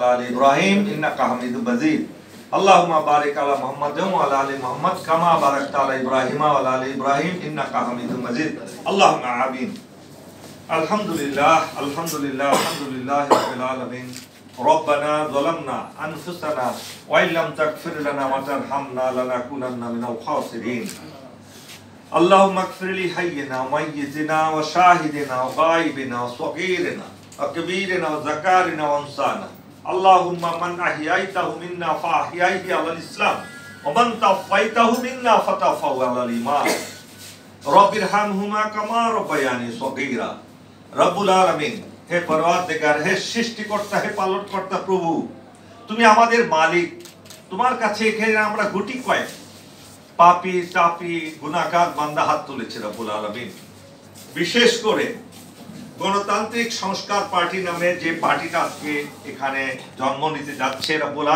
इब्राहिम इन्नका हमीदुम मजीद अल्लाहुम्मा बारिक अला मुहम्मद व अला आलि मुहम्मद कमा बारकता अला इब्राहिम व अला आलि इब्राहिम इन्नका हमीदुम मजीद अल्लाहुम्मा आमीन। अल्हम्दुलिल्लाह अल्हम्दुलिल्लाह अल्हम्दुलिल्लाह रब्बिल आलमीन। रब्बना ज़लमना अनफुसना व इल्लम तगफिर लना व तरहमना लनकुनन्ना मिनल खासिरीन। अल्लाहुम्मा इग़फिर लि हय्यिना व मय्यितिना व शाहिदिना व गायबिना व सगीरिना व कबीरिना व ज़कारिना व उन्साना। अल्लाहुम्मा मन अहयाइतहु मिन्ना फअहयाइहि अलल इस्लाम व मन तवफ़ैतहु मिन्ना फतवफ़हु अलल ईमान। रब्बिरहमहुमा कमा रब्बयानी सगीरा। रब्बुल आलमीन, हे परवारदिगार, हे সৃষ্টিকর্তা, হে পালনকর্তা প্রভু, তুমি আমাদের মালিক। তোমার কাছে এখানে আমরা গুটি কয়েক পাপী তাপী গুনাহগার বান্দা হাত তুলেছে রব্বুল আলামিন। বিশেষ করে গণতান্ত্রিক সংস্কার পার্টি নামে যে পার্টিটা আজকে এখানে জন্ম নিতে যাচ্ছে রব্বুল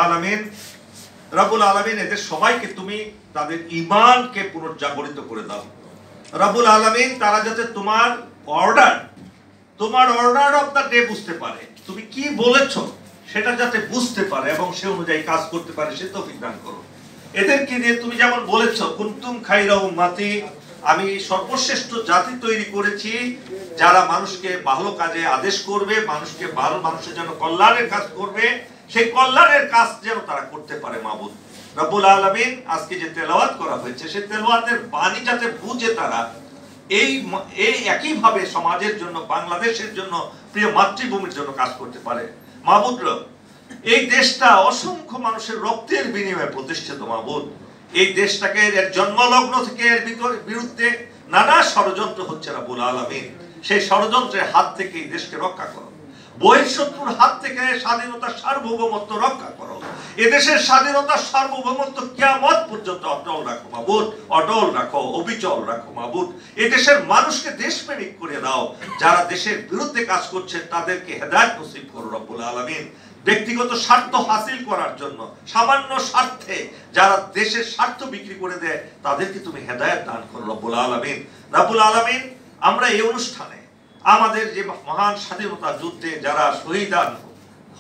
আলামিন এদের সবাইকে তুমি তাদের ঈমানকে পুনর্জাগরিত করে দাও রব্বুল আলামিন। তারা যাতে তোমার অর্ডার অফ দ্য ডে বুঝতে পারে, তুমি কি বলেছো সেটা যাতে বুঝতে পারে এবং সে অনুযায়ী কাজ করতে পারে, সে তৌফিক দান করো। এদেরকে দিয়ে তুমি যেমন বলেছো কুনতুম খায়রা উম্মাতি, আমি সর্বশ্রেষ্ঠ জাতি তৈরি করেছি যারা মানুষকে ভালো কাজে আদেশ করবে, মানুষের জন্য কল্যাণের কাজ করবে, সেই কল্যাণের কাজ যেন তারা করতে পারে মাবুদ রব্বুল আলামিন। আজকে যে তেলাওয়াত করা হয়েছে সেই তেলাওয়াতের বাণী যাতে বুঝে তারা এই একইভাবে সমাজের জন্য, বাংলাদেশের জন্য, প্রিয় মাতৃভূমির জন্য কাজ করতে পারে মাবুদ। এই দেশটা অসংখ্য মানুষের রক্তের বিনিময়ে প্রতিষ্ঠিত মাবুদ। এই দেশটাকে এর জন্মলগ্ন থেকে এর বিরুদ্ধে নানা ষড়যন্ত্র হচ্ছে রব্বুল আলামিন। সেই ষড়যন্ত্রের হাত থেকে এই দেশকে রক্ষা করো, বহিঃশত্রুর হাত থেকে স্বাধীনতার সার্বভৌমত্ব রক্ষা করো। এদেশের স্বাধীনতার সার্বভৌমত্ব কিয়ামত পর্যন্ত অটল রাখো মাবুদ, অটল রাখো, অবিচল রাখো মাবুদ। এদেশের মানুষকে দেশপ্রেমিক করে দাও, যারা দেশের বিরুদ্ধে কাজ করছে তাদেরকে হেদায়েত নসিব করো রব্বুল আলামিন। ব্যক্তিগত স্বার্থ হাসিল করার জন্য, সামান্য স্বার্থে যারা দেশের স্বার্থ বিক্রি করে দেয় তাদেরকে তুমি হেদায়েত দান করো রব্বুল আলামিন। রব্বুল আলামিন, আমরা এই অনুষ্ঠানে আমাদের যে মহান স্বাধীনতা যুদ্ধে যারা শহীদ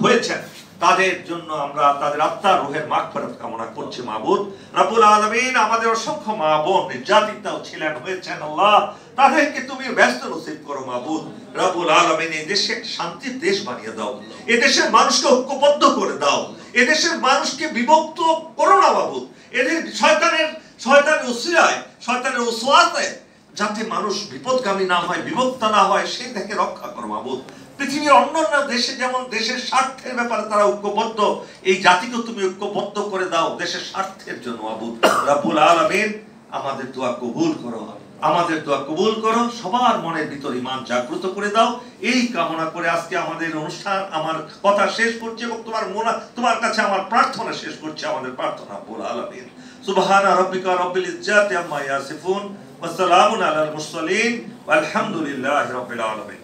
হয়েছেন তাদের জন্য আমরা তাদের আত্মার রূহের মাগফিরাত কামনা করছি মাবুদ রব্বুল আলামিন। আমাদের অসংখ্য মা বোন নির্যাতিতাও ছিলেন, হয়েছেন আল্লাহ, তাদেরকে তুমি ব্যস্ত নসিব করো মাবুদ রব্বুল আলামিন। এই দেশে একটি শান্তির দেশ বানিয়ে দাও, এদেশের মানুষকে ঐক্যবদ্ধ করে দাও, এদেশের মানুষকে বিভক্ত করো না মাবুদ। এদের শয়তানের উসিলায়, শয়তানের ওসওয়াসে যাতে মানুষ বিপদগামী না হয়, বিভক্ত না হয়, সেই থেকে রক্ষা করো মাবুদ। পৃথিবীর অন্যান্য দেশে যেমন দেশের স্বার্থের ব্যাপারে তারা ঐক্যবদ্ধ, এই জাতিকে তুমি ঐক্যবদ্ধ করে দাও দেশের স্বার্থের জন্য মাবুদ রব্বুল আলামিন। আমাদের দোয়া কবুল করো, আমাদের দোয়া কবুল করো, সবার মনের ভিতর ঈমান জাগ্রত করে দাও। এই কামনা করে আজকে আমাদের অনুষ্ঠান, আমার কথা শেষ করছি এবং তোমার কাছে আমার প্রার্থনা শেষ করছি। আমাদের প্রার্থনা রব্বুল আলামিন। সুবহানা রাব্বিকা রাব্বিল ইজ্জাতি আম্মা ইয়াসিফুন ওয়া সালামুন আলাল মুরসালিন ওয়া আলহামদুলিল্লাহি রাব্বিল আলামিন।